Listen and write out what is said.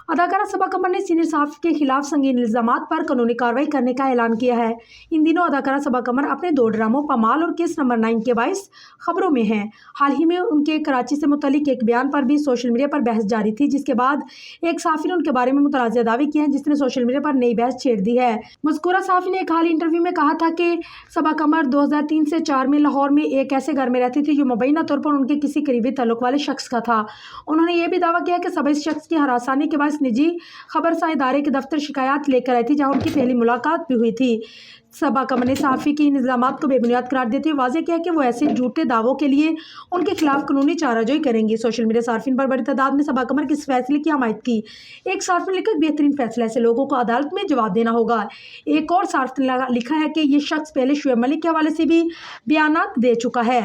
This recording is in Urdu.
اداکارہ صبا قمر نے سینئر صحافی کے خلاف سنگین الزامات پر قانونی کارروائی کرنے کا اعلان کیا ہے۔ ان دنوں اداکارہ صبا قمر اپنے 2 ڈراموں پامال اور کیس نمبر 9 کے باعث خبروں میں ہیں۔ حال ہی میں ان کے کراچی سے متعلق ایک بیان پر بھی سوشل میڈیا پر بحث جاری تھی، جس کے بعد ایک صحافی نے ان کے بارے میں متنازع دعوے کیے ہیں، جس نے سوشل میڈیا پر نئی بحث چھیڑ دی ہے۔ مذکورہ صحافی نے ایک حالیہ انٹرویو میں کہا تھا کہ صبا قمر 2003 سے 4 میں لاہور میں ایک ایسے گھر میں رہتی تھی جو مبینہ طور پر ان کے کسی قریبی تعلق والے شخص کا تھا۔ انہوں نے یہ بھی دعویٰ کیا کہ صبا اس شخص کی ہراسانی کے باعث نجی خبرساں ادارے کے دفتر شکایات لے کر آئی تھی، جہاں ان کی پہلی ملاقات بھی ہوئی تھی۔ صبا قمر نے صحافی کے ان الزامات کو بے بنیاد قرار دیتے ہوئے واضح کیا کہ وہ ایسے جھوٹے دعووں کے لیے ان کے خلاف قانونی چارہ جوئی کریں گی۔ سوشل میڈیا صارفین پر بڑی تعداد میں صبا قمر کے اس فیصلے کی حمایت کی۔ ایک صارف نے لکھا، بہترین فیصلہ، ایسے لوگوں کو عدالت میں جواب دینا ہوگا۔ ایک اور صارف نے لکھا ہے کہ یہ شخص پہلے شعیب ملک کے حوالے سے بھی بیانات دے چکا ہے۔